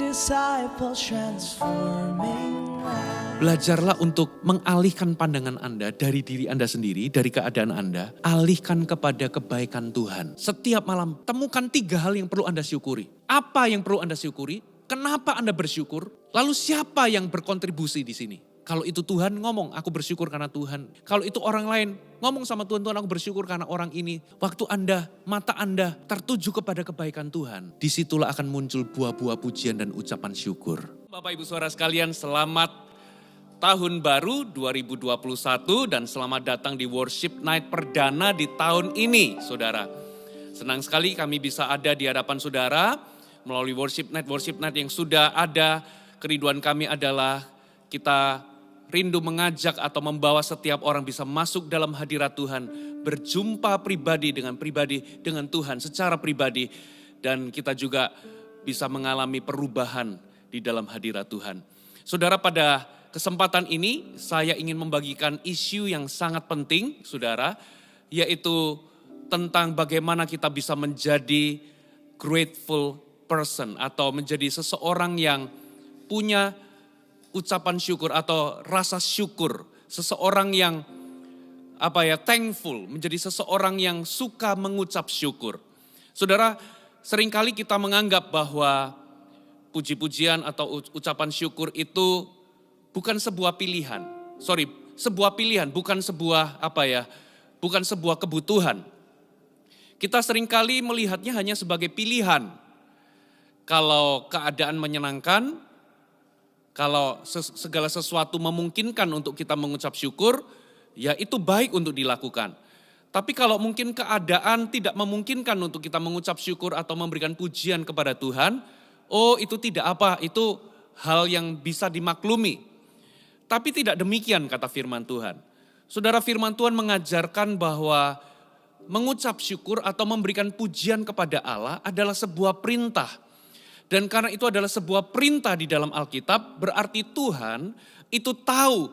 disciples transforming lives. Belajarlah untuk mengalihkan pandangan Anda dari diri Anda sendiri, dari keadaan Anda. Alihkan kepada kebaikan Tuhan. Setiap malam temukan 3 hal yang perlu Anda syukuri. Apa yang perlu Anda syukuri? Kenapa Anda bersyukur? Lalu siapa yang berkontribusi di sini? Kalau itu Tuhan ngomong, aku bersyukur karena Tuhan. Kalau itu orang lain, ngomong sama Tuhan, Tuhan aku bersyukur karena orang ini. Waktu Anda, mata Anda tertuju kepada kebaikan Tuhan. Disitulah akan muncul buah-buah pujian dan ucapan syukur. Bapak Ibu Saudara sekalian, selamat Tahun Baru 2021 dan selamat datang di Worship Night perdana di tahun ini, Saudara. Senang sekali kami bisa ada di hadapan Saudara melalui Worship Night yang sudah ada. Kerinduan kami adalah kita rindu mengajak atau membawa setiap orang bisa masuk dalam hadirat Tuhan, berjumpa pribadi dengan Tuhan secara pribadi, dan kita juga bisa mengalami perubahan di dalam hadirat Tuhan. Saudara, pada kesempatan ini saya ingin membagikan isu yang sangat penting, Saudara, yaitu tentang bagaimana kita bisa menjadi grateful person atau menjadi seseorang yang punya ucapan syukur atau rasa syukur, seseorang yang thankful, menjadi seseorang yang suka mengucap syukur. Saudara, seringkali kita menganggap bahwa puji-pujian atau ucapan syukur itu bukan sebuah pilihan. Sebuah pilihan, bukan sebuah kebutuhan. Kita seringkali melihatnya hanya sebagai pilihan. Kalau keadaan menyenangkan, kalau segala sesuatu memungkinkan untuk kita mengucap syukur, ya itu baik untuk dilakukan. Tapi kalau mungkin keadaan tidak memungkinkan untuk kita mengucap syukur atau memberikan pujian kepada Tuhan, itu tidak itu hal yang bisa dimaklumi. Tapi tidak demikian kata firman Tuhan. Saudara, firman Tuhan mengajarkan bahwa mengucap syukur atau memberikan pujian kepada Allah adalah sebuah perintah. Dan karena itu adalah sebuah perintah di dalam Alkitab, berarti Tuhan itu tahu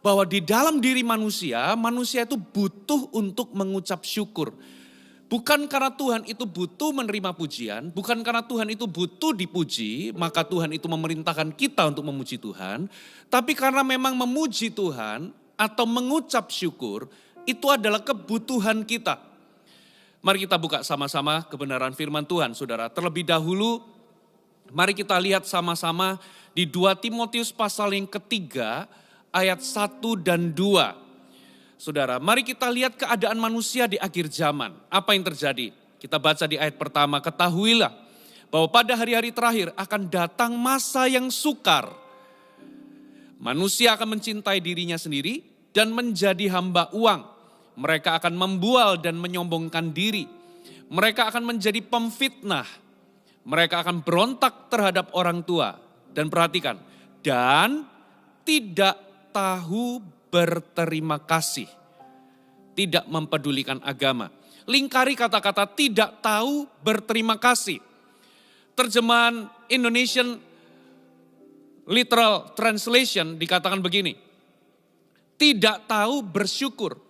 bahwa di dalam diri manusia itu butuh untuk mengucap syukur. Bukan karena Tuhan itu butuh menerima pujian, bukan karena Tuhan itu butuh dipuji, maka Tuhan itu memerintahkan kita untuk memuji Tuhan. Tapi karena memang memuji Tuhan atau mengucap syukur, itu adalah kebutuhan kita. Mari kita buka sama-sama kebenaran firman Tuhan, Saudara. Terlebih dahulu, mari kita lihat sama-sama di 2 Timotius pasal yang ketiga ayat 1 dan 2. Saudara, mari kita lihat keadaan manusia di akhir zaman. Apa yang terjadi? Kita baca di ayat pertama, ketahuilah bahwa pada hari-hari terakhir akan datang masa yang sukar. Manusia akan mencintai dirinya sendiri dan menjadi hamba uang. Mereka akan membual dan menyombongkan diri. Mereka akan menjadi pemfitnah. Mereka akan berontak terhadap orang tua. Dan perhatikan, dan tidak tahu berterima kasih. Tidak mempedulikan agama. Lingkari kata-kata tidak tahu berterima kasih. Terjemahan Indonesian Literal Translation dikatakan begini. Tidak tahu bersyukur.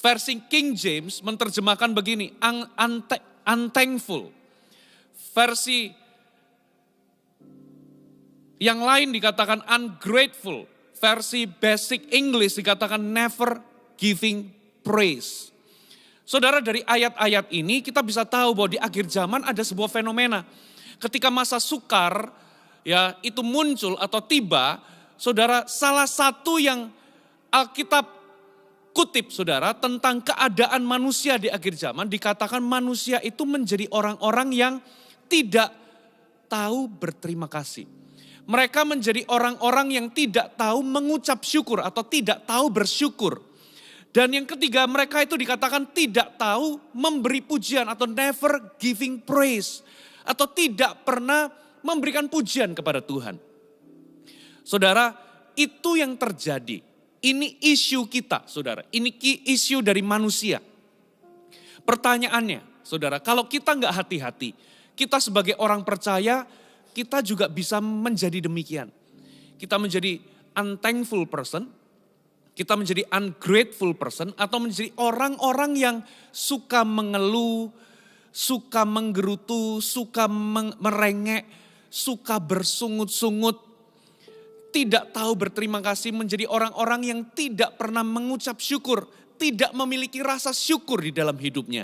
Versi King James menerjemahkan begini, unthankful. Versi yang lain dikatakan ungrateful. Versi Basic English dikatakan never giving praise. Saudara, dari ayat-ayat ini kita bisa tahu bahwa di akhir zaman ada sebuah fenomena. Ketika masa sukar itu muncul atau tiba, saudara, salah satu yang Alkitab kutip, saudara, tentang keadaan manusia di akhir zaman, dikatakan manusia itu menjadi orang-orang yang tidak tahu berterima kasih. Mereka menjadi orang-orang yang tidak tahu mengucap syukur atau tidak tahu bersyukur. Dan yang ketiga, mereka itu dikatakan tidak tahu memberi pujian atau never giving praise. Atau tidak pernah memberikan pujian kepada Tuhan. Saudara, itu yang terjadi. Ini isu kita, saudara. Ini isu dari manusia. Pertanyaannya, saudara, kalau kita nggak hati-hati, kita sebagai orang percaya, kita juga bisa menjadi demikian. Kita menjadi unthankful person, kita menjadi ungrateful person, atau menjadi orang-orang yang suka mengeluh, suka menggerutu, suka merengek, suka bersungut-sungut, tidak tahu berterima kasih, menjadi orang-orang yang tidak pernah mengucap syukur, tidak memiliki rasa syukur di dalam hidupnya.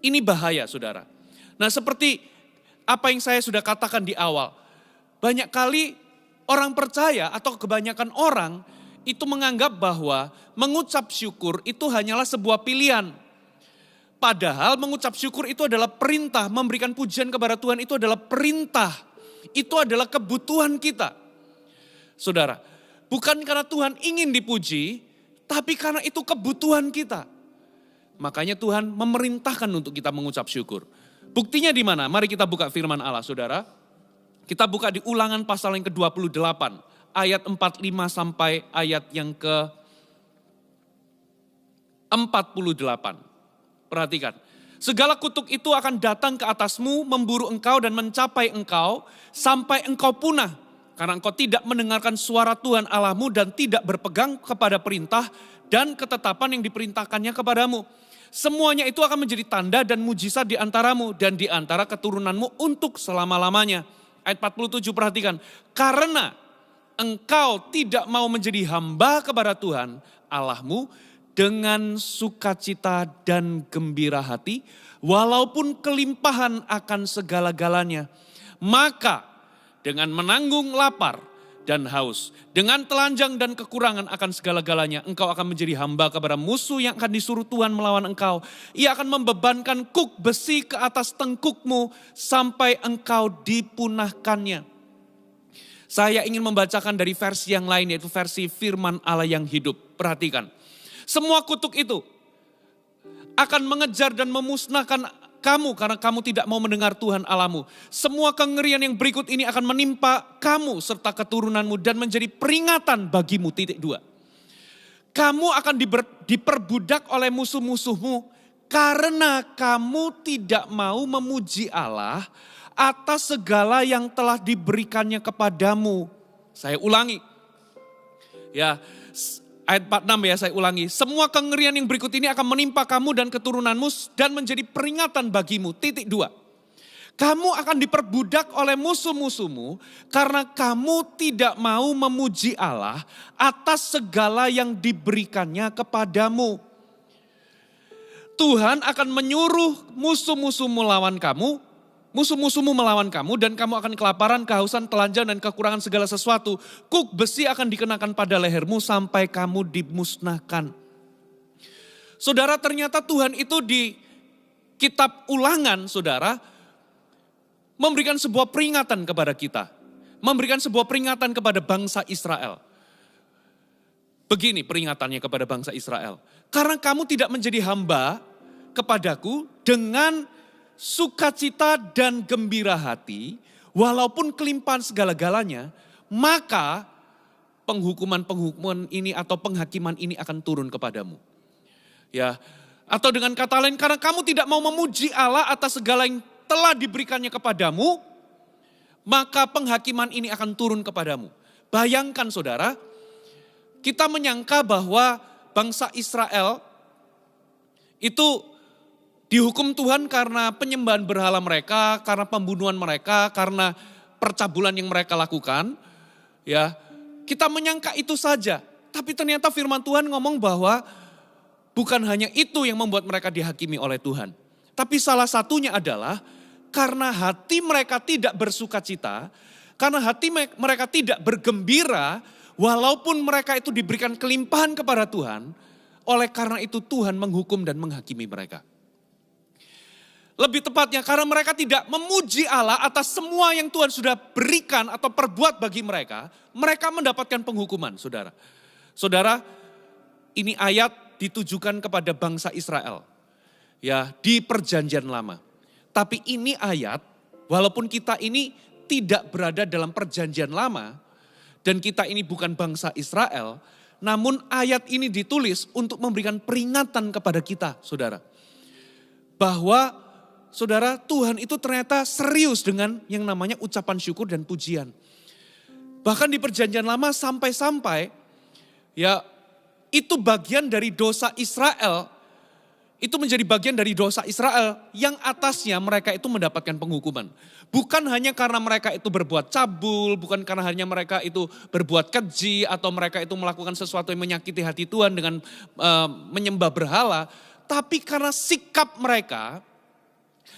Ini bahaya, saudara. Nah, seperti apa yang saya sudah katakan di awal, banyak kali orang percaya atau kebanyakan orang itu menganggap bahwa mengucap syukur itu hanyalah sebuah pilihan. Padahal mengucap syukur itu adalah perintah, memberikan pujian kepada Tuhan itu adalah perintah. Itu adalah kebutuhan kita. Saudara, bukan karena Tuhan ingin dipuji, tapi karena itu kebutuhan kita. Makanya Tuhan memerintahkan untuk kita mengucap syukur. Buktinya di mana? Mari kita buka firman Allah, saudara. Kita buka di Ulangan pasal yang ke-28, ayat 45 sampai ayat yang ke-48. Perhatikan. Segala kutuk itu akan datang ke atasmu, memburu engkau dan mencapai engkau, sampai engkau punah. Karena engkau tidak mendengarkan suara Tuhan Allahmu dan tidak berpegang kepada perintah dan ketetapan yang diperintahkannya kepadamu. Semuanya itu akan menjadi tanda dan mujizat di antaramu dan di antara keturunanmu untuk selama-lamanya. Ayat 47 perhatikan. Karena engkau tidak mau menjadi hamba kepada Tuhan Allahmu dengan sukacita dan gembira hati, walaupun kelimpahan akan segala-galanya. Maka dengan menanggung lapar dan haus, dengan telanjang dan kekurangan akan segala-galanya, engkau akan menjadi hamba kepada musuh yang akan disuruh Tuhan melawan engkau. Ia akan membebankan kuk besi ke atas tengkukmu sampai engkau dipunahkannya. Saya ingin membacakan dari versi yang lain, yaitu versi firman Allah yang hidup. Perhatikan, semua kutuk itu akan mengejar dan memusnahkan kamu karena kamu tidak mau mendengar Tuhan Allahmu. Semua kengerian yang berikut ini akan menimpa kamu serta keturunanmu dan menjadi peringatan bagimu. 2. Kamu akan diperbudak oleh musuh-musuhmu karena kamu tidak mau memuji Allah atas segala yang telah diberikannya kepadamu. Saya ulangi. Ya, ayat 46 ya, saya ulangi. Semua kengerian yang berikut ini akan menimpa kamu dan keturunanmu dan menjadi peringatan bagimu. 2. Kamu akan diperbudak oleh musuh-musuhmu karena kamu tidak mau memuji Allah atas segala yang diberikannya kepadamu. Tuhan akan menyuruh musuh-musuhmu melawan kamu dan kamu akan kelaparan, kehausan, telanjang dan kekurangan segala sesuatu. Kuk besi akan dikenakan pada lehermu sampai kamu dimusnahkan. Saudara, ternyata Tuhan itu di kitab Ulangan, saudara, memberikan sebuah peringatan kepada kita. Memberikan sebuah peringatan kepada bangsa Israel. Begini peringatannya kepada bangsa Israel. Karena kamu tidak menjadi hamba kepadaku dengan sukacita dan gembira hati, walaupun kelimpahan segala-galanya, maka penghukuman ini atau penghakiman ini akan turun kepadamu. Ya, atau dengan kata lain, karena kamu tidak mau memuji Allah atas segala yang telah diberikannya kepadamu, maka penghakiman ini akan turun kepadamu. Bayangkan saudara, kita menyangka bahwa bangsa Israel itu dihukum Tuhan karena penyembahan berhala mereka, karena pembunuhan mereka, karena percabulan yang mereka lakukan. Ya, kita menyangka itu saja. Tapi ternyata firman Tuhan ngomong bahwa bukan hanya itu yang membuat mereka dihakimi oleh Tuhan. Tapi salah satunya adalah karena hati mereka tidak bersukacita, karena hati mereka tidak bergembira, walaupun mereka itu diberikan kelimpahan kepada Tuhan, oleh karena itu Tuhan menghukum dan menghakimi mereka. Lebih tepatnya karena mereka tidak memuji Allah atas semua yang Tuhan sudah berikan atau perbuat bagi mereka, mereka mendapatkan penghukuman, saudara. Saudara, ini ayat ditujukan kepada bangsa Israel. Ya, di perjanjian lama. Tapi ini ayat, walaupun kita ini tidak berada dalam perjanjian lama, dan kita ini bukan bangsa Israel, namun ayat ini ditulis untuk memberikan peringatan kepada kita, saudara. Bahwa saudara, Tuhan itu ternyata serius dengan yang namanya ucapan syukur dan pujian. Bahkan di perjanjian lama sampai-sampai ya itu bagian dari dosa Israel. itu menjadi bagian dari dosa Israel yang atasnya mereka itu mendapatkan penghukuman. Bukan hanya karena mereka itu berbuat cabul, bukan karena hanya mereka itu berbuat keji atau mereka itu melakukan sesuatu yang menyakiti hati Tuhan dengan menyembah berhala, tapi karena sikap mereka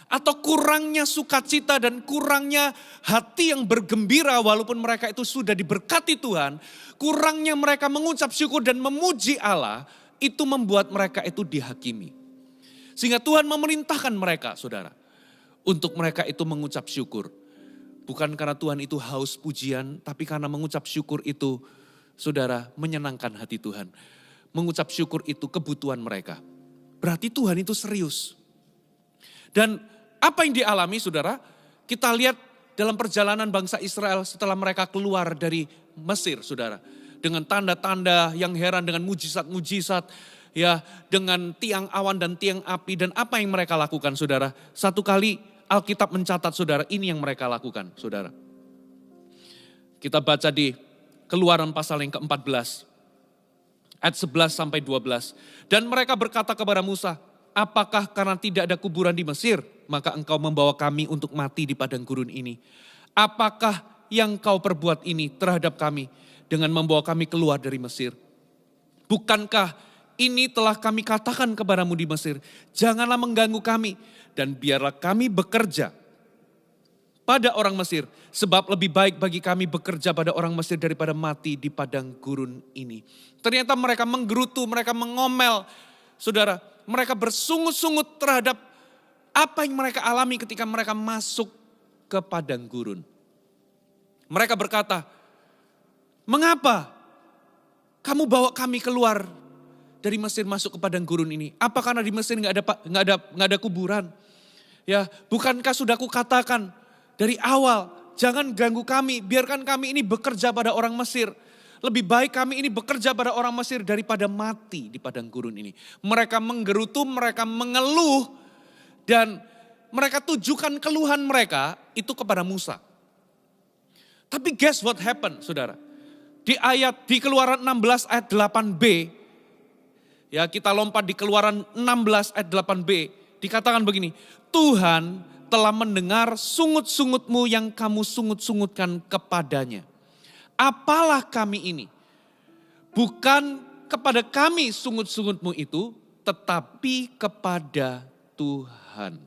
atau kurangnya sukacita dan kurangnya hati yang bergembira walaupun mereka itu sudah diberkati Tuhan, kurangnya mereka mengucap syukur dan memuji Allah, itu membuat mereka itu dihakimi. Sehingga Tuhan memerintahkan mereka, saudara, untuk mereka itu mengucap syukur. Bukan karena Tuhan itu haus pujian, tapi karena mengucap syukur itu, saudara, menyenangkan hati Tuhan. Mengucap syukur itu kebutuhan mereka. Berarti Tuhan itu serius. Dan apa yang dialami, saudara, kita lihat dalam perjalanan bangsa Israel setelah mereka keluar dari Mesir, saudara. Dengan tanda-tanda yang heran, dengan mujizat-mujizat, ya, dengan tiang awan dan tiang api, dan apa yang mereka lakukan, saudara. Satu kali Alkitab mencatat, saudara, ini yang mereka lakukan, saudara. Kita baca di Keluaran pasal yang ke-14, ayat 11 sampai 12. Dan mereka berkata kepada Musa, apakah karena tidak ada kuburan di Mesir, maka engkau membawa kami untuk mati di padang gurun ini? Apakah yang kau perbuat ini terhadap kami dengan membawa kami keluar dari Mesir? Bukankah ini telah kami katakan kepadamu di Mesir, janganlah mengganggu kami dan biarlah kami bekerja pada orang Mesir, sebab lebih baik bagi kami bekerja pada orang Mesir daripada mati di padang gurun ini. Ternyata mereka menggerutu, mereka mengomel, saudara, mereka bersungut-sungut terhadap apa yang mereka alami ketika mereka masuk ke padang gurun. Mereka berkata, mengapa kamu bawa kami keluar dari Mesir masuk ke padang gurun ini? Apa karena di Mesir nggak ada kuburan? Ya, bukankah sudah kukatakan dari awal, jangan ganggu kami, biarkan kami ini bekerja pada orang Mesir. Lebih baik kami ini bekerja pada orang Mesir daripada mati di padang gurun ini. Mereka menggerutu, mereka mengeluh, dan mereka tujukan keluhan mereka itu kepada Musa. Tapi guess what happened, saudara? Di Keluaran 16 ayat 8b, ya kita lompat di Keluaran 16 ayat 8b, dikatakan begini, Tuhan telah mendengar sungut-sungutmu yang kamu sungut-sungutkan kepadanya. Apalah kami ini? Bukan kepada kami sungut-sungutmu itu, tetapi kepada Tuhan.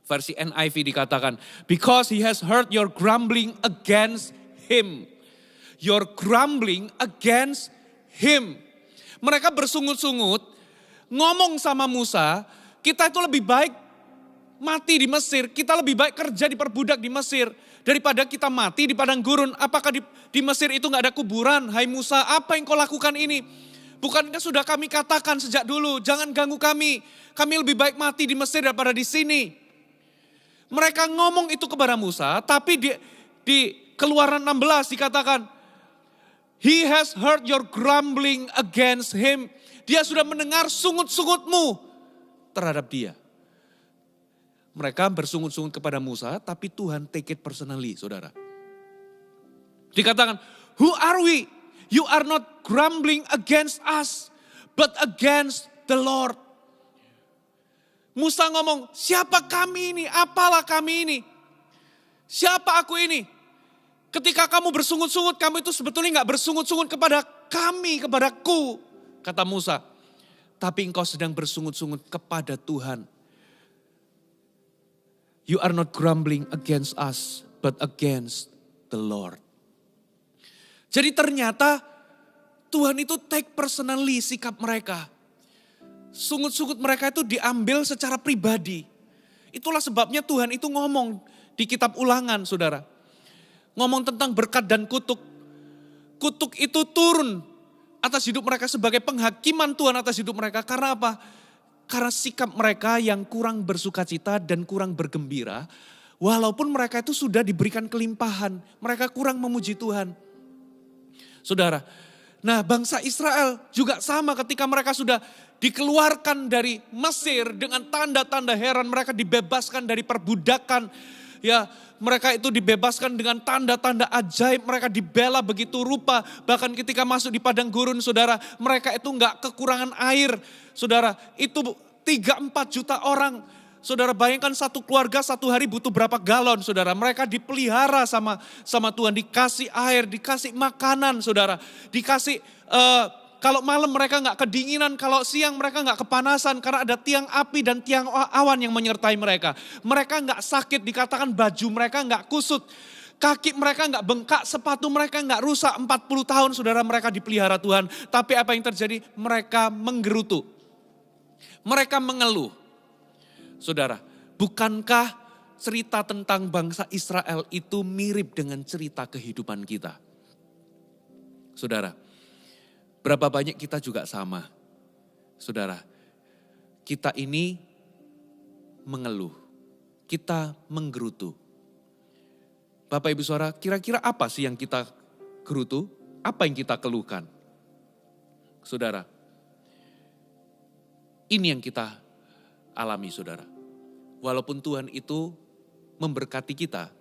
Versi NIV dikatakan, because he has heard your grumbling against him. Your grumbling against him. Mereka bersungut-sungut, ngomong sama Musa, kita itu lebih baik mati di Mesir, kita lebih baik kerja diperbudak di Mesir daripada kita mati di padang gurun. Apakah di Mesir itu gak ada kuburan? Hai Musa, apa yang kau lakukan ini? Bukankah sudah kami katakan sejak dulu, jangan ganggu kami. Kami lebih baik mati di Mesir daripada di sini. Mereka ngomong itu kepada Musa, tapi di Keluaran 16 dikatakan, he has heard your grumbling against him. Dia sudah mendengar sungut-sungutmu terhadap dia. Mereka bersungut-sungut kepada Musa, tapi Tuhan take it personally, saudara. Dikatakan, who are we? You are not grumbling against us, but against the Lord. Musa ngomong, siapa kami ini? Apalah kami ini? Siapa aku ini? Ketika kamu bersungut-sungut, kamu itu sebetulnya gak bersungut-sungut kepada kami, kepadaku, kata Musa. Tapi engkau sedang bersungut-sungut kepada Tuhan. You are not grumbling against us, but against the Lord. Jadi ternyata Tuhan itu take personally sikap mereka. Sungut-sungut mereka itu diambil secara pribadi. Itulah sebabnya Tuhan itu ngomong di kitab Ulangan, saudara. Ngomong tentang berkat dan kutuk. Kutuk itu turun atas hidup mereka sebagai penghakiman Tuhan atas hidup mereka. Karena apa? Karena sikap mereka yang kurang bersukacita dan kurang bergembira. Walaupun mereka itu sudah diberikan kelimpahan. Mereka kurang memuji Tuhan. Saudara, nah bangsa Israel juga sama ketika mereka sudah dikeluarkan dari Mesir dengan tanda-tanda heran. Mereka dibebaskan dari perbudakan. Ya, mereka itu dibebaskan dengan tanda-tanda ajaib. Mereka dibela begitu rupa. Bahkan ketika masuk di padang gurun, saudara, mereka itu enggak kekurangan air. Saudara, itu 3-4 juta orang. Saudara bayangkan satu keluarga satu hari butuh berapa galon saudara. Mereka dipelihara sama Tuhan. Dikasih air, dikasih makanan saudara. Dikasih, kalau malam mereka gak kedinginan. Kalau siang mereka gak kepanasan. Karena ada tiang api dan tiang awan yang menyertai mereka. Mereka gak sakit, dikatakan baju mereka gak kusut. Kaki mereka gak bengkak, sepatu mereka gak rusak. 40 tahun saudara mereka dipelihara Tuhan. Tapi apa yang terjadi? Mereka menggerutu. Mereka mengeluh. Saudara, bukankah cerita tentang bangsa Israel itu mirip dengan cerita kehidupan kita? Saudara, berapa banyak kita juga sama. Saudara, kita ini mengeluh, kita menggerutu. Bapak Ibu Saudara, kira-kira apa sih yang kita gerutu? Apa yang kita keluhkan? Saudara, ini yang kita alami saudara. Walaupun Tuhan itu memberkati kita.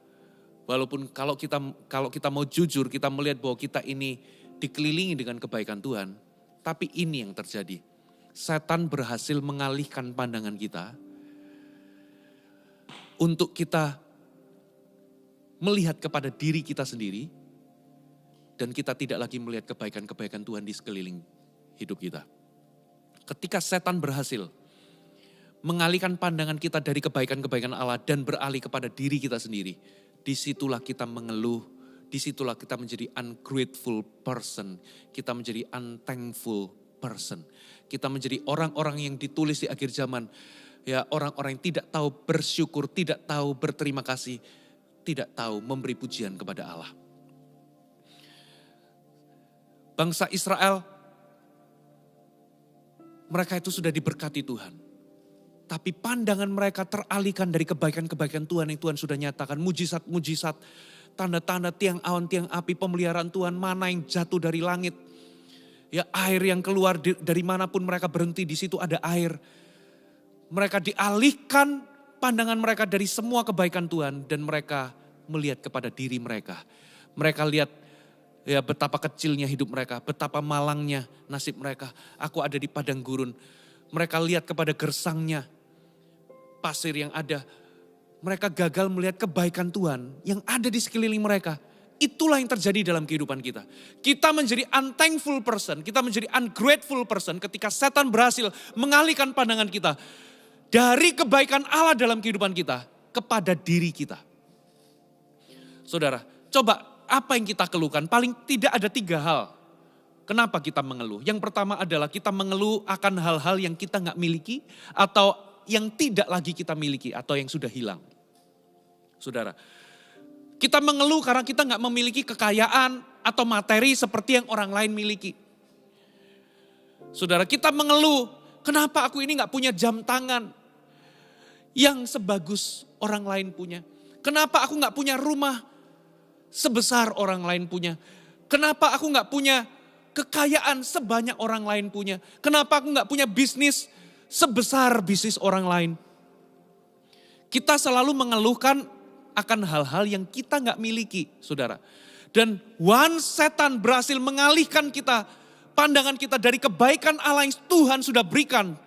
Walaupun kalau kita mau jujur, kita melihat bahwa kita ini dikelilingi dengan kebaikan Tuhan. Tapi ini yang terjadi. Setan berhasil mengalihkan pandangan kita. Untuk kita melihat kepada diri kita sendiri. Dan kita tidak lagi melihat kebaikan-kebaikan Tuhan di sekeliling hidup kita. Ketika setan berhasil mengalihkan pandangan kita dari kebaikan-kebaikan Allah dan beralih kepada diri kita sendiri. Disitulah kita mengeluh, disitulah kita menjadi ungrateful person. Kita menjadi unthankful person. Kita menjadi orang-orang yang ditulis di akhir zaman. Ya, orang-orang yang tidak tahu bersyukur, tidak tahu berterima kasih, tidak tahu memberi pujian kepada Allah. Bangsa Israel, mereka itu sudah diberkati Tuhan. Tapi pandangan mereka teralihkan dari kebaikan-kebaikan Tuhan yang Tuhan sudah nyatakan. Mujizat-mujizat, tanda-tanda tiang awan, tiang api, pemeliharaan Tuhan, mana yang jatuh dari langit. Ya, air yang keluar dari manapun mereka berhenti, di situ ada air. Mereka dialihkan pandangan mereka dari semua kebaikan Tuhan dan mereka melihat kepada diri mereka. Mereka lihat ya betapa kecilnya hidup mereka, betapa malangnya nasib mereka. Aku ada di padang gurun. Mereka lihat kepada gersangnya pasir yang ada. Mereka gagal melihat kebaikan Tuhan yang ada di sekeliling mereka. Itulah yang terjadi dalam kehidupan kita. Kita menjadi unthankful person, kita menjadi ungrateful person ketika setan berhasil mengalihkan pandangan kita dari kebaikan Allah dalam kehidupan kita kepada diri kita. Saudara, coba apa yang kita keluhkan? Paling tidak ada 3 hal. Kenapa kita mengeluh? Yang pertama adalah kita mengeluh akan hal-hal yang kita gak miliki atau yang tidak lagi kita miliki atau yang sudah hilang. Saudara, kita mengeluh karena kita gak memiliki kekayaan atau materi seperti yang orang lain miliki. Saudara, kita mengeluh, kenapa aku ini gak punya jam tangan yang sebagus orang lain punya? Kenapa aku gak punya rumah sebesar orang lain punya? Kenapa aku gak punya kekayaan sebanyak orang lain punya? Kenapa aku gak punya bisnis sebesar bisnis orang lain? Kita selalu mengeluhkan akan hal-hal yang kita gak miliki, saudara. Dan once setan berhasil mengalihkan kita, pandangan kita dari kebaikan Allah yang Tuhan sudah berikan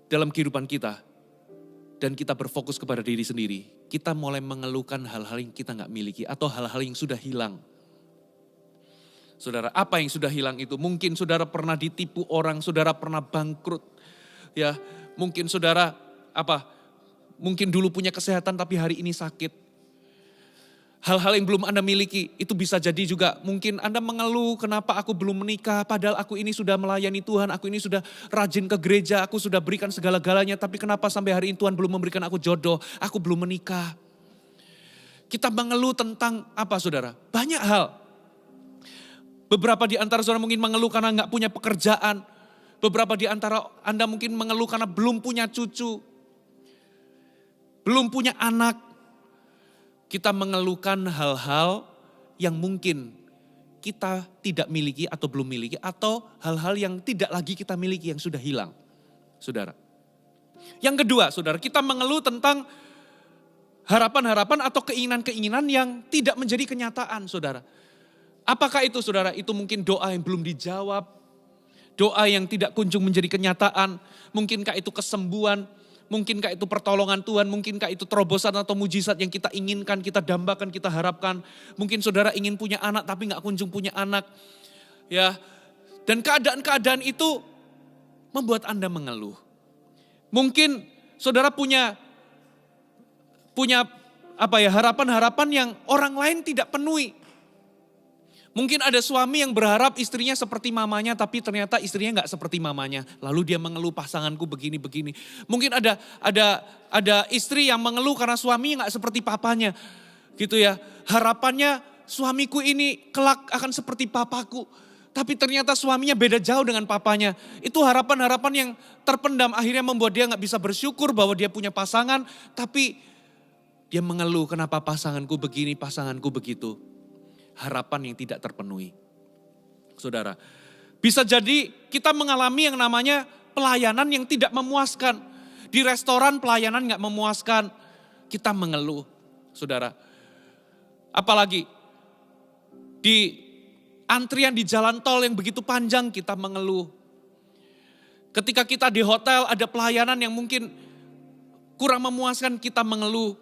dalam kehidupan kita. Dan kita berfokus kepada diri sendiri. Kita mulai mengeluhkan hal-hal yang kita gak miliki atau hal-hal yang sudah hilang. Saudara, apa yang sudah hilang itu? Mungkin saudara pernah ditipu orang, saudara pernah bangkrut. Ya, mungkin saudara mungkin dulu punya kesehatan tapi hari ini sakit. Hal-hal yang belum Anda miliki itu bisa jadi juga mungkin Anda mengeluh kenapa aku belum menikah padahal aku ini sudah melayani Tuhan, aku ini sudah rajin ke gereja, aku sudah berikan segala-galanya tapi kenapa sampai hari ini Tuhan belum memberikan aku jodoh, aku belum menikah. Kita mengeluh tentang apa saudara? Banyak hal. Beberapa di antara saudara mungkin mengeluh karena gak punya pekerjaan. Beberapa di antara Anda mungkin mengeluh karena belum punya cucu. Belum punya anak. Kita mengeluhkan hal-hal yang mungkin kita tidak miliki atau belum miliki. Atau hal-hal yang tidak lagi kita miliki yang sudah hilang. Saudara. Yang kedua saudara, kita mengeluh tentang harapan-harapan atau keinginan-keinginan yang tidak menjadi kenyataan saudara. Apakah itu saudara? Itu mungkin doa yang belum dijawab. Doa yang tidak kunjung menjadi kenyataan, mungkinkah itu kesembuhan, mungkinkah itu pertolongan Tuhan, mungkinkah itu terobosan atau mujizat yang kita inginkan, kita dambakan, kita harapkan. Mungkin saudara ingin punya anak tapi gak kunjung punya anak. Ya, dan keadaan-keadaan itu membuat Anda mengeluh. Mungkin saudara punya harapan-harapan yang orang lain tidak penuhi. Mungkin ada suami yang berharap istrinya seperti mamanya, tapi ternyata istrinya nggak seperti mamanya. Lalu dia mengeluh, pasanganku begini-begini. Mungkin ada istri yang mengeluh karena suaminya nggak seperti papanya, gitu ya. Harapannya suamiku ini kelak akan seperti papaku, tapi ternyata suaminya beda jauh dengan papanya. Itu harapan-harapan yang terpendam, akhirnya membuat dia nggak bisa bersyukur bahwa dia punya pasangan, tapi dia mengeluh kenapa pasanganku begini, pasanganku begitu. Harapan yang tidak terpenuhi. Saudara, bisa jadi kita mengalami yang namanya pelayanan yang tidak memuaskan. Di restoran pelayanan gak memuaskan, kita mengeluh. Saudara, apalagi di antrian di jalan tol yang begitu panjang kita mengeluh. Ketika kita di hotel ada pelayanan yang mungkin kurang memuaskan, kita mengeluh.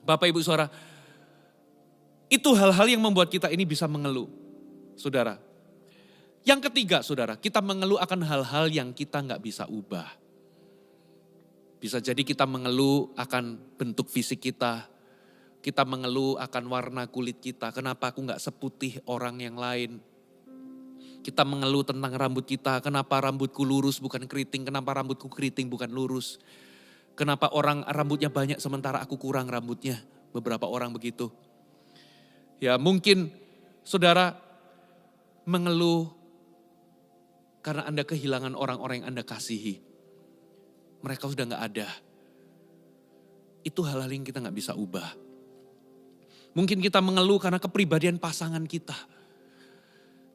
Bapak Ibu Saudara, itu hal-hal yang membuat kita ini bisa mengeluh, saudara. Yang ketiga, saudara, kita mengeluh akan hal-hal yang kita nggak bisa ubah. Bisa jadi kita mengeluh akan bentuk fisik kita. Kita mengeluh akan warna kulit kita. Kenapa aku nggak seputih orang yang lain? Kita mengeluh tentang rambut kita. Kenapa rambutku lurus bukan keriting? Kenapa rambutku keriting bukan lurus? Kenapa orang rambutnya banyak sementara aku kurang rambutnya? Beberapa orang begitu. Ya mungkin saudara mengeluh karena Anda kehilangan orang-orang yang Anda kasihi. Mereka sudah gak ada. Itu hal-hal yang kita gak bisa ubah. Mungkin kita mengeluh karena kepribadian pasangan kita.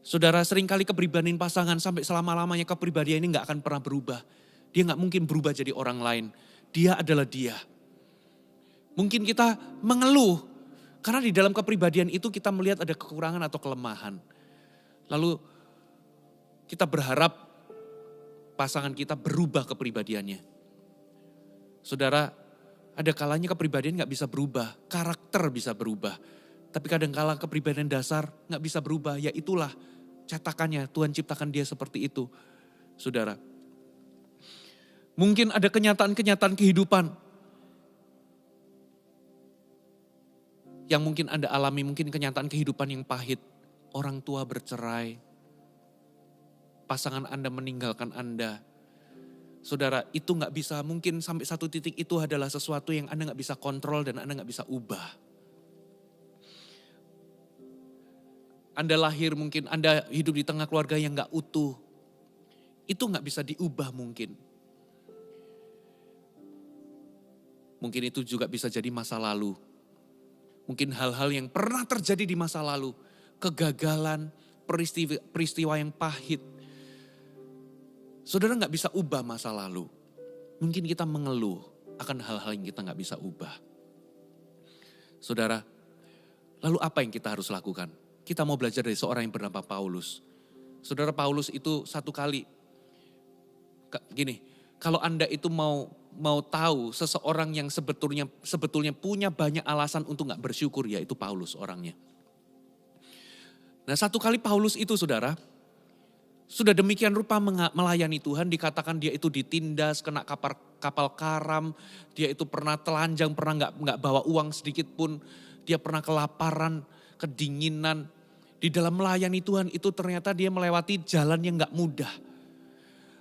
Saudara, seringkali kepribadian pasangan sampai selama-lamanya kepribadian ini gak akan pernah berubah. Dia gak mungkin berubah jadi orang lain. Dia adalah dia. Mungkin kita mengeluh karena di dalam kepribadian itu kita melihat ada kekurangan atau kelemahan. Lalu kita berharap pasangan kita berubah kepribadiannya. Saudara, ada kalanya kepribadian gak bisa berubah, karakter bisa berubah. Tapi kadang-kala kepribadian dasar gak bisa berubah, ya itulah cetakannya, Tuhan ciptakan dia seperti itu. Saudara, mungkin ada kenyataan-kenyataan kehidupan yang mungkin Anda alami, mungkin kenyataan kehidupan yang pahit. Orang tua bercerai, pasangan Anda meninggalkan Anda. Saudara, itu gak bisa, mungkin sampai satu titik itu adalah sesuatu yang Anda gak bisa kontrol dan Anda gak bisa ubah. Anda lahir, mungkin Anda hidup di tengah keluarga yang gak utuh. Itu gak bisa diubah mungkin. Mungkin itu juga bisa jadi masa lalu. Mungkin hal-hal yang pernah terjadi di masa lalu. Kegagalan, peristiwa yang pahit. Saudara gak bisa ubah masa lalu. Mungkin kita mengeluh akan hal-hal yang kita gak bisa ubah. Saudara, lalu apa yang kita harus lakukan? Kita mau belajar dari seorang yang bernama Paulus. Saudara, Paulus itu satu kali. Gini, kalau Anda itu mau tahu seseorang yang sebetulnya punya banyak alasan untuk gak bersyukur, yaitu Paulus orangnya. Nah satu kali Paulus itu saudara, sudah demikian rupa melayani Tuhan, dikatakan dia itu ditindas, kena kapal karam, dia itu pernah telanjang, pernah gak bawa uang sedikit pun, dia pernah kelaparan, kedinginan. Di dalam melayani Tuhan itu ternyata dia melewati jalan yang gak mudah.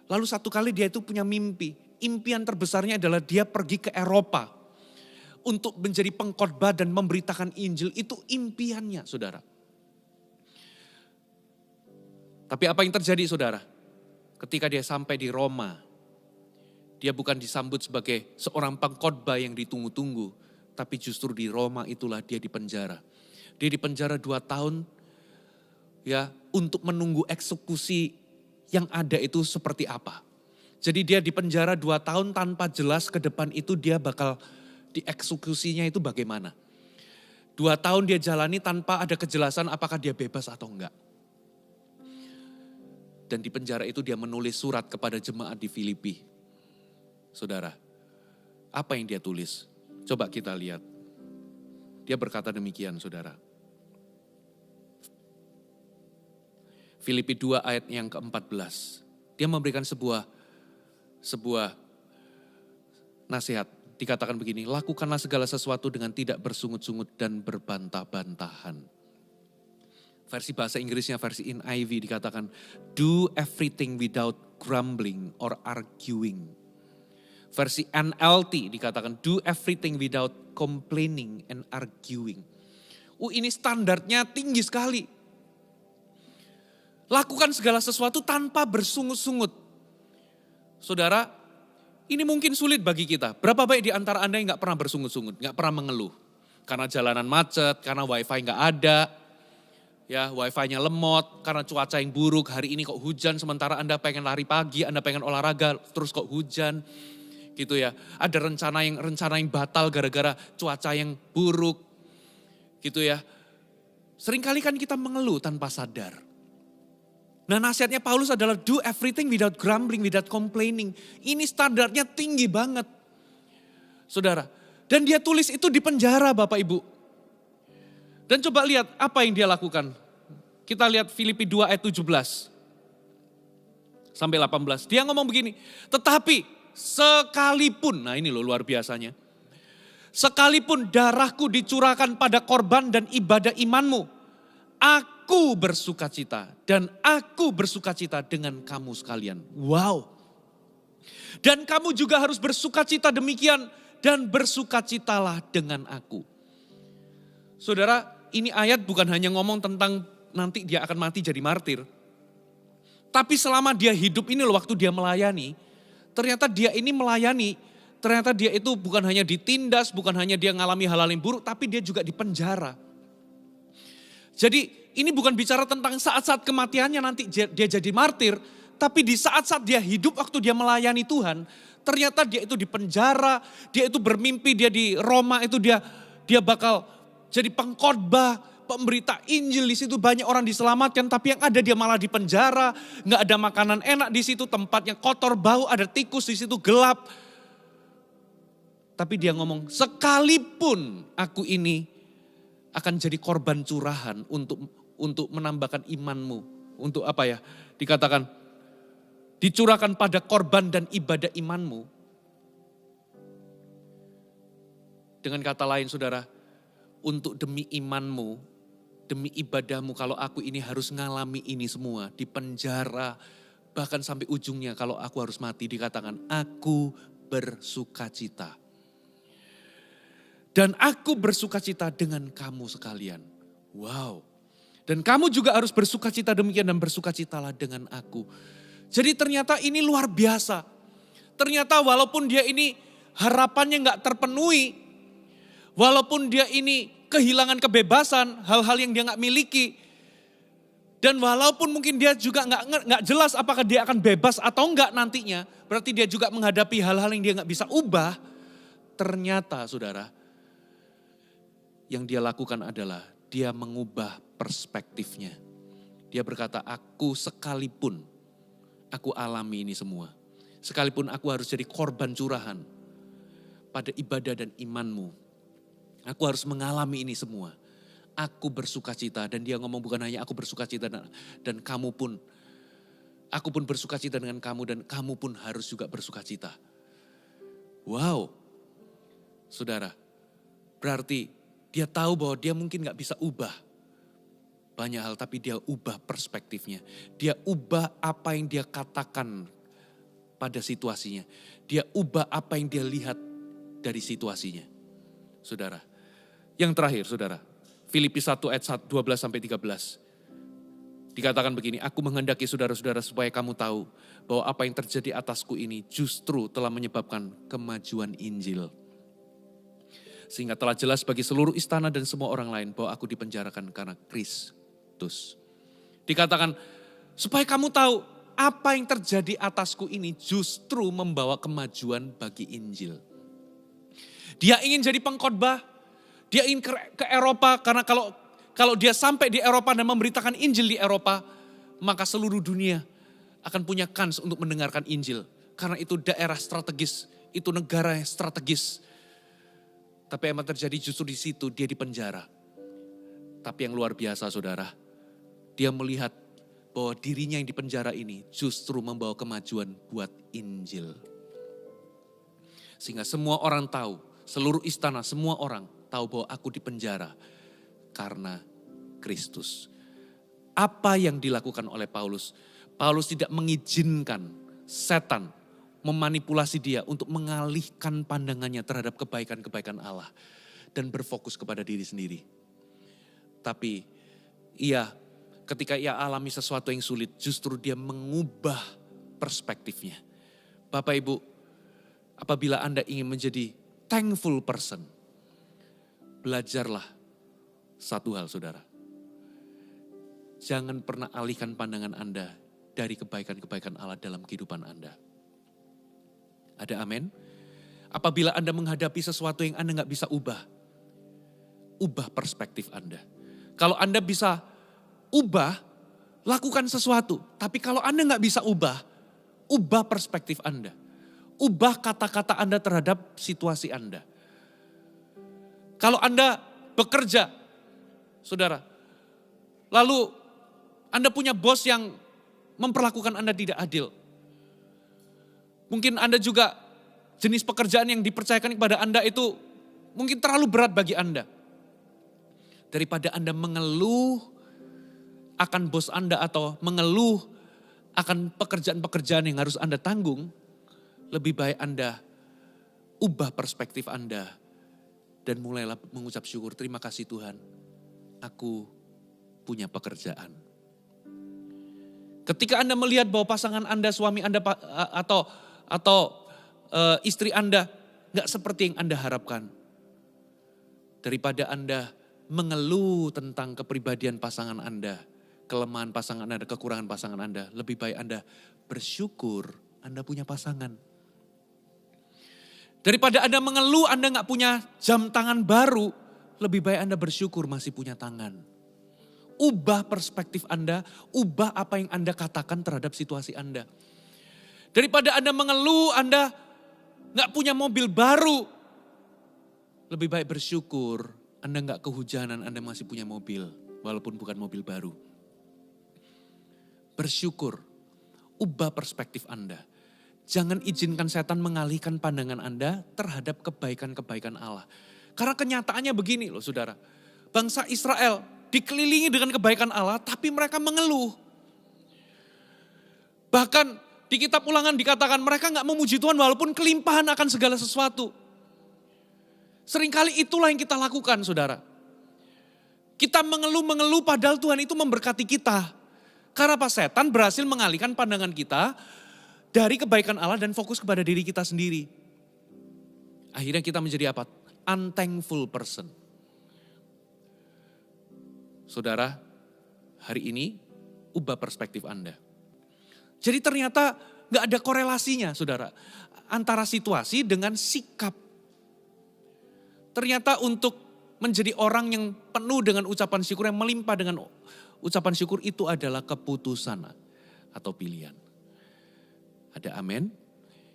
Lalu satu kali dia itu punya mimpi. Impian terbesarnya adalah dia pergi ke Eropa untuk menjadi pengkhotbah dan memberitakan Injil. Itu impiannya, saudara. Tapi apa yang terjadi, saudara? Ketika dia sampai di Roma, dia bukan disambut sebagai seorang pengkhotbah yang ditunggu-tunggu, tapi justru di Roma itulah dia dipenjara. Dia dipenjara 2 tahun ya untuk menunggu eksekusi yang ada itu seperti apa. Jadi dia dipenjara 2 tahun tanpa jelas ke depan itu dia bakal dieksekusinya itu bagaimana. 2 tahun dia jalani tanpa ada kejelasan apakah dia bebas atau enggak. Dan di penjara itu dia menulis surat kepada jemaat di Filipi. Saudara, apa yang dia tulis? Coba kita lihat. Dia berkata demikian, saudara. Filipi 2 ayat yang ke-14. Dia memberikan sebuah nasihat. Dikatakan begini, lakukanlah segala sesuatu dengan tidak bersungut-sungut dan berbantah-bantahan. Versi bahasa Inggrisnya, versi NIV dikatakan, do everything without grumbling or arguing. Versi NLT dikatakan, do everything without complaining and arguing. Ini standarnya tinggi sekali. Lakukan segala sesuatu tanpa bersungut-sungut. Saudara, ini mungkin sulit bagi kita. Berapa baik di antara Anda yang gak pernah bersungut-sungut, gak pernah mengeluh. Karena jalanan macet, karena wifi gak ada. Ya, wifi-nya lemot, karena cuaca yang buruk, hari ini kok hujan, sementara Anda pengen lari pagi, Anda pengen olahraga, terus kok hujan. Gitu ya, ada rencana yang batal gara-gara cuaca yang buruk. Gitu ya. Seringkali kan kita mengeluh tanpa sadar. Nah, nasihatnya Paulus adalah do everything without grumbling, without complaining. Ini standarnya tinggi banget. Saudara, dan dia tulis itu di penjara Bapak Ibu. Dan coba lihat apa yang dia lakukan. Kita lihat Filipi 2 ayat 17 sampai 18. Dia ngomong begini, tetapi sekalipun, nah ini loh luar biasanya. Sekalipun darahku dicurahkan pada korban dan ibadah imanmu, aku bersukacita dan aku bersukacita dengan kamu sekalian. Wow. Dan kamu juga harus bersukacita demikian dan bersukacitalah dengan aku. Saudara, ini ayat bukan hanya ngomong tentang nanti dia akan mati jadi martir. Tapi selama dia hidup ini loh, waktu dia melayani, ternyata dia ini melayani, ternyata dia itu bukan hanya ditindas, bukan hanya dia ngalami hal-hal yang buruk, tapi dia juga dipenjara. Jadi ini bukan bicara tentang saat-saat kematiannya nanti dia jadi martir, tapi di saat-saat dia hidup waktu dia melayani Tuhan, ternyata dia itu dipenjara, dia itu bermimpi, dia di Roma itu dia bakal jadi pengkhotbah, pemberita Injil, di situ banyak orang diselamatkan, tapi yang ada dia malah di penjara, nggak ada makanan enak di situ, tempatnya kotor, bau, ada tikus di situ, gelap. Tapi dia ngomong, sekalipun aku ini akan jadi korban curahan untuk menambahkan imanmu, untuk apa ya? Dikatakan dicurahkan pada korban dan ibadah imanmu. Dengan kata lain, saudara, untuk demi imanmu, demi ibadahmu, kalau aku ini harus ngalami ini semua, di penjara, bahkan sampai ujungnya kalau aku harus mati, dikatakan aku bersukacita. Dan aku bersukacita dengan kamu sekalian. Wow. Dan kamu juga harus bersukacita demikian dan bersukacitalah dengan aku. Jadi ternyata ini luar biasa. Ternyata walaupun dia ini harapannya gak terpenuhi, walaupun dia ini kehilangan kebebasan, hal-hal yang dia gak miliki. Dan walaupun mungkin dia juga gak jelas apakah dia akan bebas atau enggak nantinya. Berarti dia juga menghadapi hal-hal yang dia gak bisa ubah. Ternyata saudara, yang dia lakukan adalah dia mengubah perspektifnya. Dia berkata, aku sekalipun aku alami ini semua. Sekalipun aku harus jadi korban curahan pada ibadah dan imanmu. Aku harus mengalami ini semua. Aku bersukacita, dan dia ngomong bukan hanya aku bersukacita dan kamu pun. Aku pun bersukacita dengan kamu dan kamu pun harus juga bersukacita. Wow. Saudara, berarti dia tahu bahwa dia mungkin gak bisa ubah banyak hal, tapi dia ubah perspektifnya. Dia ubah apa yang dia katakan pada situasinya. Dia ubah apa yang dia lihat dari situasinya. Saudara, yang terakhir saudara, Filipi 1 ayat 12-13. Dikatakan begini, aku menghendaki saudara-saudara supaya kamu tahu bahwa apa yang terjadi atasku ini justru telah menyebabkan kemajuan Injil. Sehingga telah jelas bagi seluruh istana dan semua orang lain bahwa aku dipenjarakan karena Kristus. Dikatakan supaya kamu tahu apa yang terjadi atasku ini justru membawa kemajuan bagi Injil. Dia ingin jadi pengkhotbah, dia ingin ke Eropa karena kalau dia sampai di Eropa dan memberitakan Injil di Eropa, maka seluruh dunia akan punya kans untuk mendengarkan Injil. Karena itu daerah strategis, itu negara yang strategis. Tapi yang terjadi justru di situ dia dipenjara. Tapi yang luar biasa saudara, dia melihat bahwa dirinya yang dipenjara ini justru membawa kemajuan buat Injil. Sehingga semua orang tahu, seluruh istana semua orang tahu bahwa aku dipenjara karena Kristus. Apa yang dilakukan oleh Paulus? Paulus tidak mengizinkan setan memanipulasi dia untuk mengalihkan pandangannya terhadap kebaikan-kebaikan Allah. Dan berfokus kepada diri sendiri. Tapi ketika ia alami sesuatu yang sulit, justru dia mengubah perspektifnya. Bapak Ibu, apabila Anda ingin menjadi thankful person, belajarlah satu hal saudara. Jangan pernah alihkan pandangan Anda dari kebaikan-kebaikan Allah dalam kehidupan Anda. Ada amin? Apabila Anda menghadapi sesuatu yang Anda gak bisa ubah perspektif Anda. Kalau Anda bisa ubah, lakukan sesuatu. Tapi kalau Anda gak bisa ubah perspektif Anda. Ubah kata-kata Anda terhadap situasi Anda. Kalau Anda bekerja, saudara, lalu Anda punya bos yang memperlakukan Anda tidak adil. Mungkin Anda juga jenis pekerjaan yang dipercayakan kepada Anda itu mungkin terlalu berat bagi Anda. Daripada Anda mengeluh akan bos Anda atau mengeluh akan pekerjaan-pekerjaan yang harus Anda tanggung, lebih baik Anda ubah perspektif Anda dan mulailah mengucap syukur, terima kasih Tuhan, aku punya pekerjaan. Ketika Anda melihat bahwa pasangan Anda, suami Anda atau istri Anda gak seperti yang Anda harapkan, daripada Anda mengeluh tentang kepribadian pasangan Anda, kelemahan pasangan Anda, kekurangan pasangan Anda, lebih baik Anda bersyukur Anda punya pasangan. Daripada Anda mengeluh Anda gak punya jam tangan baru, lebih baik Anda bersyukur masih punya tangan. Ubah perspektif Anda, ubah apa yang Anda katakan terhadap situasi Anda. Daripada Anda mengeluh Anda gak punya mobil baru, lebih baik bersyukur Anda gak kehujanan, Anda masih punya mobil, walaupun bukan mobil baru. Bersyukur, ubah perspektif Anda. Jangan izinkan setan mengalihkan pandangan Anda terhadap kebaikan-kebaikan Allah. Karena kenyataannya begini loh saudara. Bangsa Israel dikelilingi dengan kebaikan Allah, tapi mereka mengeluh. Bahkan di kitab Ulangan dikatakan mereka gak memuji Tuhan walaupun kelimpahan akan segala sesuatu. Seringkali itulah yang kita lakukan saudara. Kita mengeluh-mengeluh padahal Tuhan itu memberkati kita. Karena apa? Setan berhasil mengalihkan pandangan kita dari kebaikan Allah dan fokus kepada diri kita sendiri. Akhirnya kita menjadi apa? Unthankful person. Saudara, hari ini ubah perspektif Anda. Jadi ternyata gak ada korelasinya saudara. Antara situasi dengan sikap. Ternyata untuk menjadi orang yang penuh dengan ucapan syukur, yang melimpah dengan ucapan syukur itu adalah keputusan atau pilihan. Ada amin?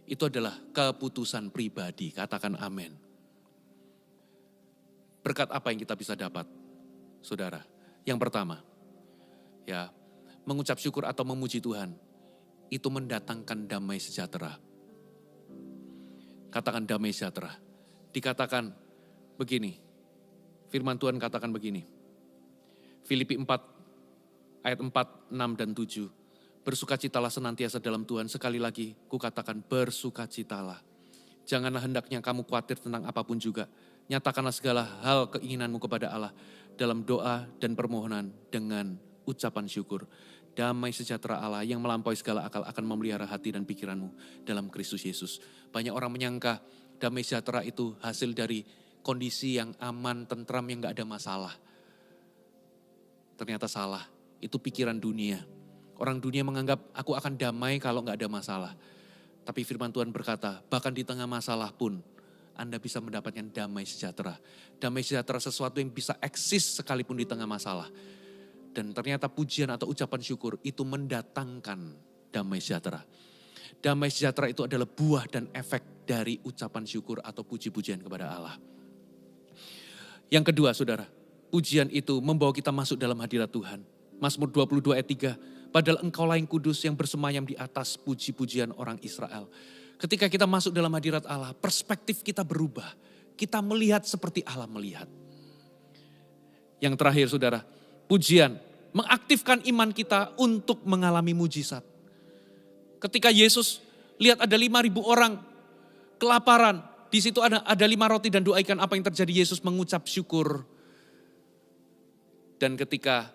Itu adalah keputusan pribadi, katakan amin. Berkat apa yang kita bisa dapat? Saudara, yang pertama, ya, mengucap syukur atau memuji Tuhan, itu mendatangkan damai sejahtera. Katakan damai sejahtera. Dikatakan begini, firman Tuhan katakan begini. Filipi 4 ayat 4, 6 dan 7. Bersukacitalah senantiasa dalam Tuhan. Sekali lagi kukatakan bersukacitalah. Janganlah hendaknya kamu khawatir tentang apapun juga. Nyatakanlah segala hal keinginanmu kepada Allah dalam doa dan permohonan dengan ucapan syukur. Damai sejahtera Allah yang melampaui segala akal akan memelihara hati dan pikiranmu dalam Kristus Yesus. Banyak orang menyangka damai sejahtera itu hasil dari kondisi yang aman, tentram, yang gak ada masalah. Ternyata salah, itu pikiran dunia. Orang dunia menganggap aku akan damai kalau gak ada masalah. Tapi firman Tuhan berkata, bahkan di tengah masalah pun Anda bisa mendapatkan damai sejahtera. Damai sejahtera sesuatu yang bisa eksis sekalipun di tengah masalah. Dan ternyata pujian atau ucapan syukur itu mendatangkan damai sejahtera. Damai sejahtera itu adalah buah dan efek dari ucapan syukur atau puji-pujian kepada Allah. Yang kedua saudara, pujian itu membawa kita masuk dalam hadirat Tuhan. Mazmur 22 ayat 3, padahal engkaulah yang kudus yang bersemayam di atas puji-pujian orang Israel. Ketika kita masuk dalam hadirat Allah, perspektif kita berubah. Kita melihat seperti Allah melihat. Yang terakhir saudara, pujian mengaktifkan iman kita untuk mengalami mujizat. Ketika Yesus lihat ada 5.000 orang kelaparan, di situ ada 5 roti dan 2 ikan, apa yang terjadi? Yesus mengucap syukur. Dan ketika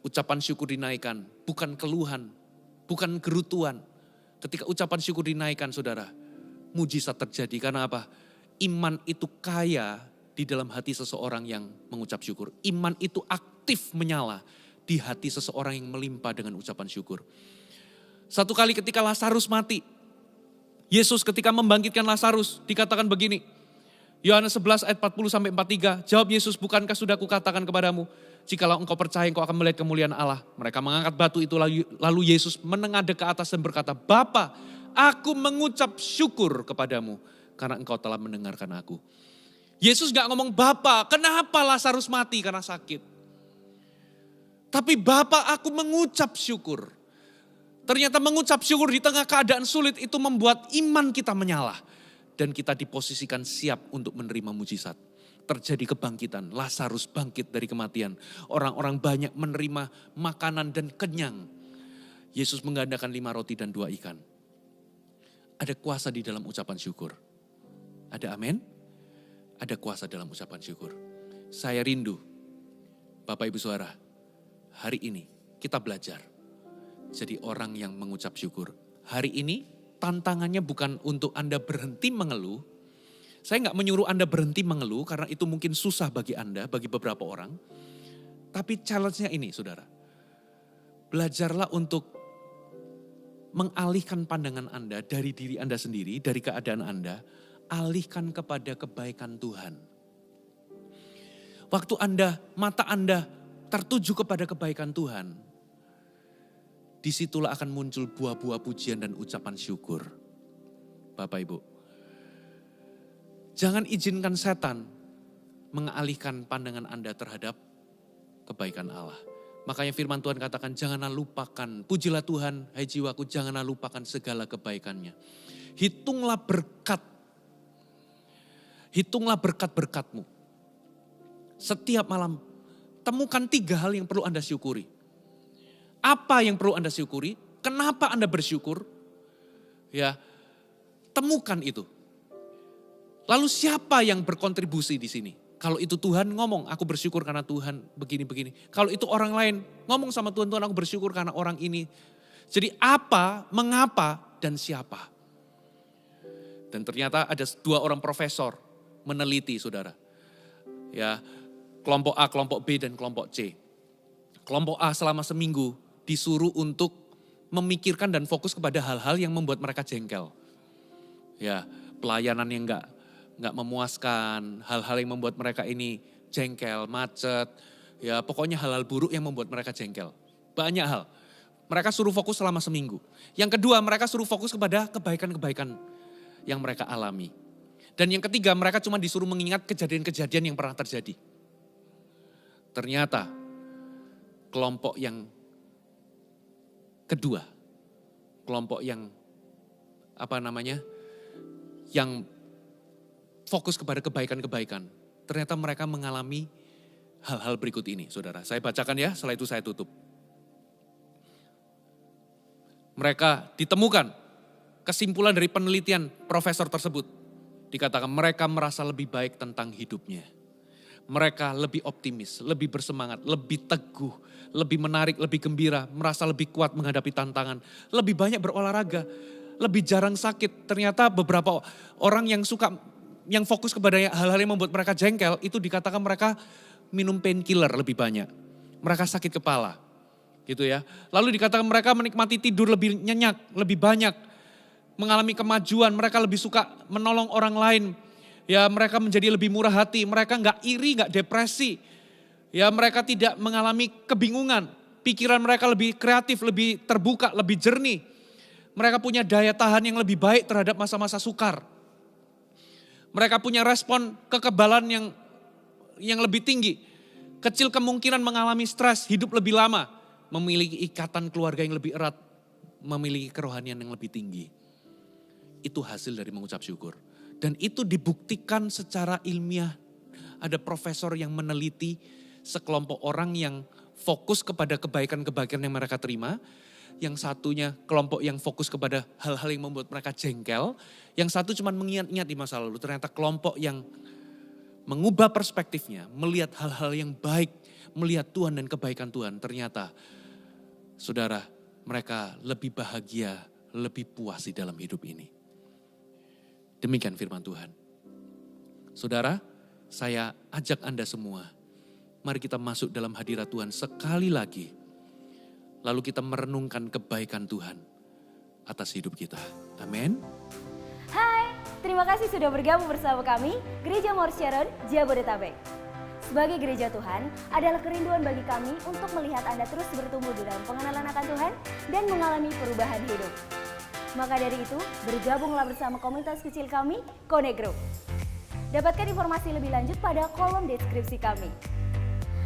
ucapan syukur dinaikkan, bukan keluhan, bukan gerutuan. Ketika ucapan syukur dinaikkan saudara, mujizat terjadi. Karena apa? Iman itu kaya di dalam hati seseorang yang mengucap syukur. Iman itu aktif menyala di hati seseorang yang melimpah dengan ucapan syukur. Satu kali ketika Lazarus mati, Yesus ketika membangkitkan Lazarus dikatakan begini. Yohanes 11 ayat 40-43, jawab Yesus, bukankah sudah kukatakan kepadamu, jikalau engkau percaya engkau akan melihat kemuliaan Allah. Mereka mengangkat batu itu lalu Yesus menengadah ke atas dan berkata, Bapa, aku mengucap syukur kepadamu karena engkau telah mendengarkan aku. Yesus gak ngomong, Bapa, kenapa Lazarus mati karena sakit? Tapi Bapa, aku mengucap syukur. Ternyata mengucap syukur di tengah keadaan sulit itu membuat iman kita menyala. Dan kita diposisikan siap untuk menerima mujizat. Terjadi kebangkitan, Lazarus bangkit dari kematian. Orang-orang banyak menerima makanan dan kenyang. Yesus menggandakan 5 roti dan 2 ikan. Ada kuasa di dalam ucapan syukur. Ada amin? Ada kuasa dalam ucapan syukur. Saya rindu, Bapak Ibu Saudara, hari ini kita belajar. Jadi orang yang mengucap syukur. Hari ini tantangannya bukan untuk Anda berhenti mengeluh. Saya nggak menyuruh Anda berhenti mengeluh karena itu mungkin susah bagi Anda, bagi beberapa orang. Tapi challenge-nya ini saudara. Belajarlah untuk mengalihkan pandangan Anda dari diri Anda sendiri, dari keadaan Anda. Alihkan kepada kebaikan Tuhan. Waktu mata Anda tertuju kepada kebaikan Tuhan. Disitulah akan muncul buah-buah pujian dan ucapan syukur. Bapak Ibu. Jangan izinkan setan mengalihkan pandangan Anda terhadap kebaikan Allah. Makanya firman Tuhan katakan, janganlah lupakan, pujilah Tuhan, hai jiwaku, janganlah lupakan segala kebaikannya. Hitunglah berkat-berkatmu. Setiap malam, temukan 3 hal yang perlu Anda syukuri. Apa yang perlu Anda syukuri? Kenapa Anda bersyukur? Ya, temukan itu. Lalu siapa yang berkontribusi di sini? Kalau itu Tuhan ngomong, aku bersyukur karena Tuhan begini-begini. Kalau itu orang lain ngomong sama Tuhan, Tuhan aku bersyukur karena orang ini. Jadi apa, mengapa, dan siapa? Dan ternyata ada 2 orang profesor meneliti saudara. Ya, kelompok A, kelompok B, dan kelompok C. Kelompok A selama seminggu disuruh untuk memikirkan dan fokus kepada hal-hal yang membuat mereka jengkel. Ya, pelayanan yang enggak memuaskan, hal-hal yang membuat mereka ini jengkel, macet. Ya, pokoknya hal-hal buruk yang membuat mereka jengkel. Banyak hal. Mereka suruh fokus selama seminggu. Yang kedua, mereka suruh fokus kepada kebaikan-kebaikan yang mereka alami. Dan yang ketiga, mereka cuma disuruh mengingat kejadian-kejadian yang pernah terjadi. Ternyata kelompok yang kedua, kelompok yang yang fokus kepada kebaikan-kebaikan. Ternyata mereka mengalami hal-hal berikut ini, saudara. Saya bacakan ya, setelah itu saya tutup. Mereka ditemukan, kesimpulan dari penelitian profesor tersebut. Dikatakan mereka merasa lebih baik tentang hidupnya. Mereka lebih optimis, lebih bersemangat, lebih teguh, lebih menarik, lebih gembira, merasa lebih kuat menghadapi tantangan, lebih banyak berolahraga, lebih jarang sakit. Ternyata beberapa orang yang fokus kepada hal-hal yang membuat mereka jengkel, itu dikatakan mereka minum painkiller lebih banyak. Mereka sakit kepala, gitu ya. Lalu dikatakan mereka menikmati tidur lebih nyenyak, lebih banyak, mengalami kemajuan, mereka lebih suka menolong orang lain. Ya, mereka menjadi lebih murah hati, mereka nggak iri, nggak depresi. Ya, mereka tidak mengalami kebingungan. Pikiran mereka lebih kreatif, lebih terbuka, lebih jernih. Mereka punya daya tahan yang lebih baik terhadap masa-masa sukar. Mereka punya respon kekebalan yang lebih tinggi. Kecil kemungkinan mengalami stres, hidup lebih lama. Memiliki ikatan keluarga yang lebih erat. Memiliki kerohanian yang lebih tinggi. Itu hasil dari mengucap syukur. Dan itu dibuktikan secara ilmiah. Ada profesor yang meneliti sekelompok orang yang fokus kepada kebaikan-kebaikan yang mereka terima. Yang satunya kelompok yang fokus kepada hal-hal yang membuat mereka jengkel. Yang satu cuma mengingat-ingat di masa lalu. Ternyata kelompok yang mengubah perspektifnya, melihat hal-hal yang baik, melihat Tuhan dan kebaikan Tuhan. Ternyata, saudara, mereka lebih bahagia, lebih puas di dalam hidup ini. Demikian firman Tuhan. Saudara, saya ajak Anda semua, mari kita masuk dalam hadirat Tuhan sekali lagi. Lalu kita merenungkan kebaikan Tuhan atas hidup kita. Amin. Hai, terima kasih sudah bergabung bersama kami, Gereja Mount Sharon, Jabodetabek. Sebagai gereja Tuhan, adalah kerinduan bagi kami untuk melihat Anda terus bertumbuh di dalam pengenalan akan Tuhan dan mengalami perubahan hidup. Maka dari itu, bergabunglah bersama komunitas kecil kami, Connect Group. Dapatkan informasi lebih lanjut pada kolom deskripsi kami.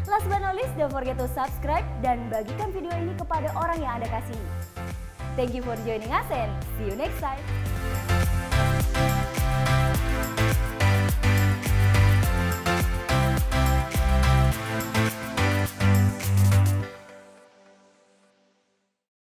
Last but not least, don't forget to subscribe dan bagikan video ini kepada orang yang Anda kasihi. Thank you for joining us and see you next time.